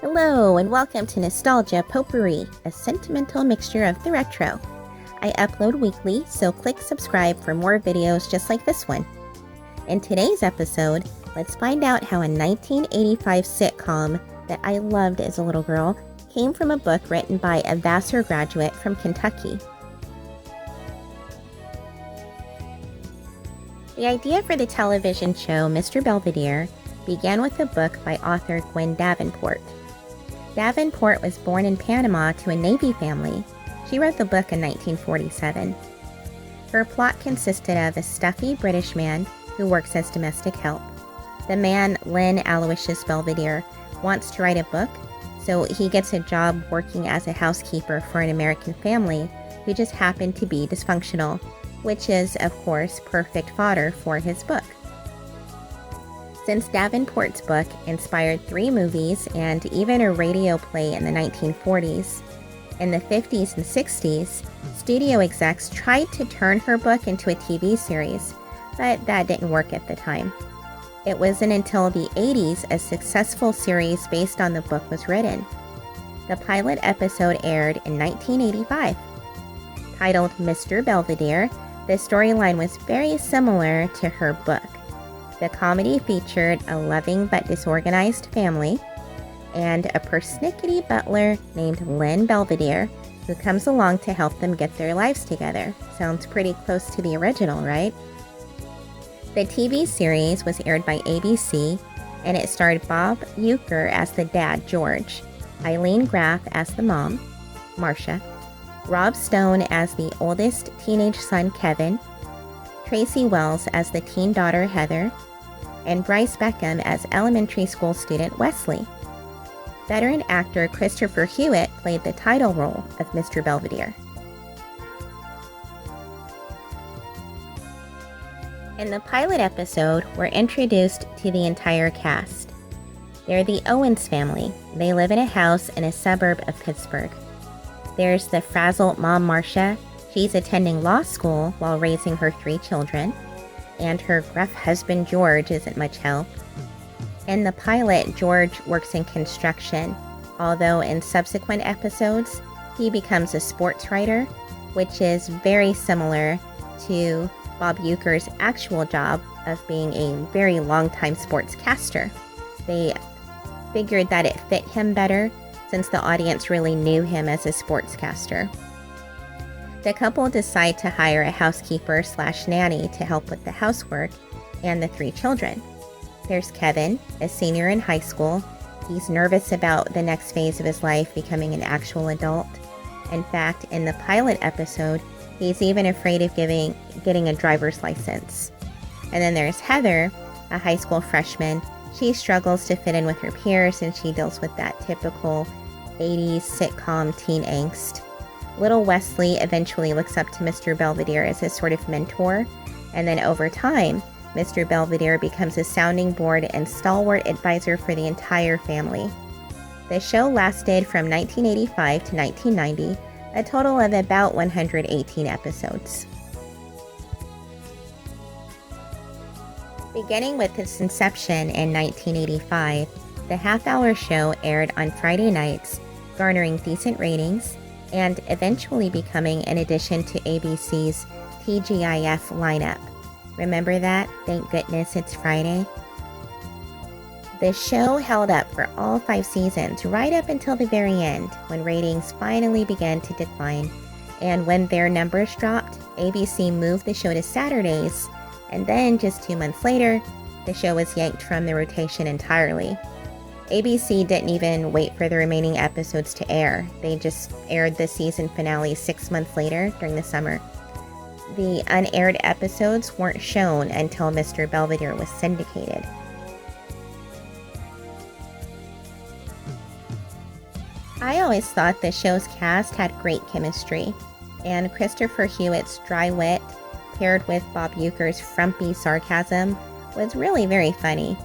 Hello and welcome to Nostalgia Potpourri, a sentimental mixture of the retro. I upload weekly, so click subscribe for more videos just like this one. In today's episode, let's find out how a 1985 sitcom that I loved as a little girl came from a book written by a Vassar graduate from Kentucky. The idea for the television show Mr. Belvedere began with a book by author Gwen Davenport. Davenport was born in Panama to a Navy family. She wrote the book in 1947. Her plot consisted of a stuffy British man who works as domestic help. The man, Lynn Aloysius Belvedere, wants to write a book, so he gets a job working as a housekeeper for an American family who just happened to be dysfunctional, which is, of course, perfect fodder for his book. Since Davenport's book inspired 3 movies and even a radio play in the 1940s, in the 50s and 60s, studio execs tried to turn her book into a TV series, but that didn't work at the time. It wasn't until the 80s a successful series based on the book was written. The pilot episode aired in 1985. Titled Mr. Belvedere, the storyline was very similar to her book. The comedy featured a loving but disorganized family and a persnickety butler named Lynn Belvedere who comes along to help them get their lives together. Sounds pretty close to the original, right? The TV series was aired by ABC, and it starred Bob Uecker as the dad, George, Eileen Graff as the mom, Marcia, Rob Stone as the oldest teenage son, Kevin, Tracy Wells as the teen daughter, Heather, and Bryce Beckham as elementary school student, Wesley. Veteran actor Christopher Hewitt played the title role of Mr. Belvedere. In the pilot episode, we're introduced to the entire cast. They're the Owens family. They live in a house in a suburb of Pittsburgh. There's the frazzled mom, Marcia. She's attending law school while raising her 3 children. And her gruff husband, George, isn't much help. In the pilot, George works in construction, although in subsequent episodes, he becomes a sports writer, which is very similar to Bob Uecker's actual job of being a very long-time sportscaster. They figured that it fit him better since the audience really knew him as a sportscaster. The couple decide to hire a housekeeper/nanny to help with the housework and the 3 children. There's Kevin, a senior in high school. He's nervous about the next phase of his life, becoming an actual adult. In fact, in the pilot episode, he's even afraid of getting a driver's license. And then there's Heather, a high school freshman. She struggles to fit in with her peers, and she deals with that typical 80s sitcom teen angst. Little Wesley eventually looks up to Mr. Belvedere as his sort of mentor, and then over time, Mr. Belvedere becomes a sounding board and stalwart advisor for the entire family. The show lasted from 1985 to 1990, a total of about 118 episodes. Beginning with its inception in 1985, the half-hour show aired on Friday nights, garnering decent ratings, and eventually becoming an addition to ABC's TGIF lineup. Remember that? Thank goodness it's Friday. The show held up for all 5 seasons, right up until the very end, when ratings finally began to decline. And when their numbers dropped, ABC moved the show to Saturdays, and then just 2 months later, the show was yanked from the rotation entirely. ABC didn't even wait for the remaining episodes to air. They just aired the season finale 6 months later during the summer. The unaired episodes weren't shown until Mr. Belvedere was syndicated. I always thought the show's cast had great chemistry, and Christopher Hewitt's dry wit, paired with Bob Uecker's frumpy sarcasm, was really very funny.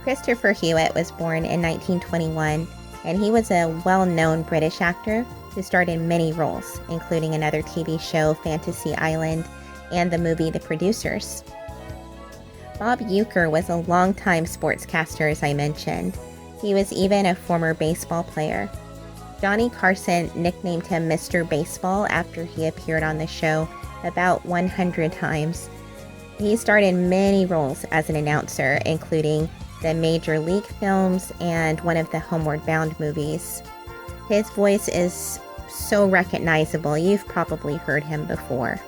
Christopher Hewitt was born in 1921, and he was a well-known British actor who starred in many roles, including another TV show, Fantasy Island, and the movie The Producers. Bob Uecker was a longtime sportscaster, as I mentioned. He was even a former baseball player. Johnny Carson nicknamed him Mr. Baseball after he appeared on the show about 100 times. He starred in many roles as an announcer, including the Major League films and one of the Homeward Bound movies. His voice is so recognizable, you've probably heard him before.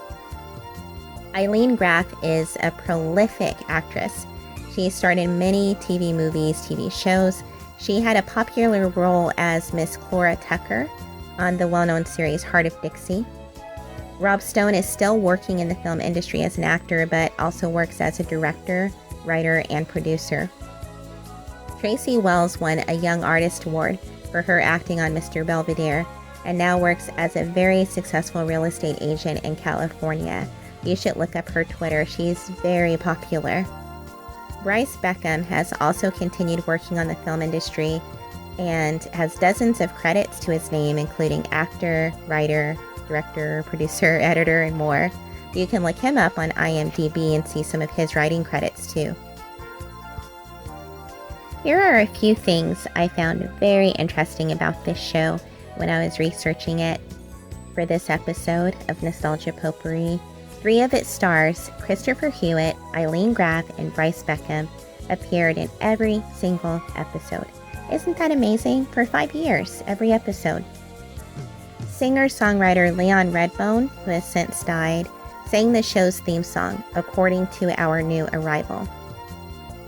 Eileen Graff is a prolific actress. She starred in many TV movies, TV shows. She had a popular role as Miss Cora Tucker on the well-known series Heart of Dixie. Rob Stone is still working in the film industry as an actor, but also works as a director, writer, and producer. Tracy Wells won a Young Artist Award for her acting on Mr. Belvedere, and now works as a very successful real estate agent in California. You should look up her Twitter. She's very popular. Bryce Beckham has also continued working on the film industry and has dozens of credits to his name, including actor, writer, director, producer, editor, and more. You can look him up on IMDb and see some of his writing credits too. Here are a few things I found very interesting about this show when I was researching it for this episode of Nostalgia Potpourri. 3 of its stars, Christopher Hewitt, Eileen Graff, and Bryce Beckham, appeared in every single episode. Isn't that amazing? For 5 years, every episode. Singer-songwriter Leon Redbone, who has since died, sang the show's theme song, According to Our New Arrival.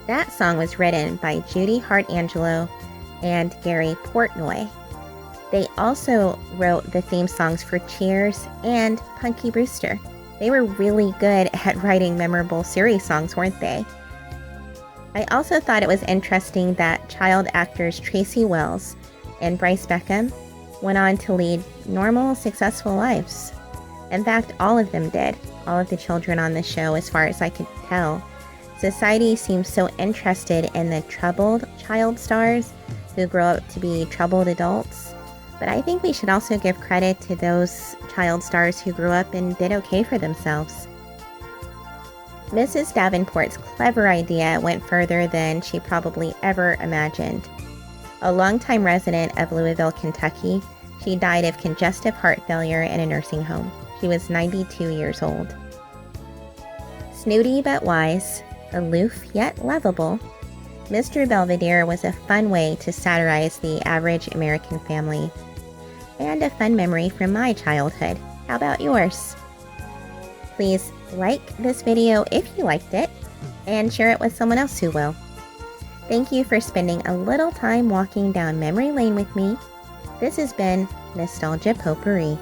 That song was written by Judy Hart-Angelo and Gary Portnoy. They also wrote the theme songs for Cheers and Punky Brewster. They were really good at writing memorable series songs, weren't they? I also thought it was interesting that child actors Tracy Wells and Bryce Beckham went on to lead normal, successful lives. In fact, all of them did. All of the children on the show, as far as I could tell. Society seems so interested in the troubled child stars who grow up to be troubled adults. But I think we should also give credit to those child stars who grew up and did okay for themselves. Mrs. Davenport's clever idea went further than she probably ever imagined. A longtime resident of Louisville, Kentucky, she died of congestive heart failure in a nursing home. She was 92 years old. Snooty but wise, aloof yet lovable, Mr. Belvedere was a fun way to satirize the average American family. And a fun memory from my childhood. How about yours? Please like this video if you liked it, and share it with someone else who will. Thank you for spending a little time walking down memory lane with me. This has been Nostalgia Potpourri.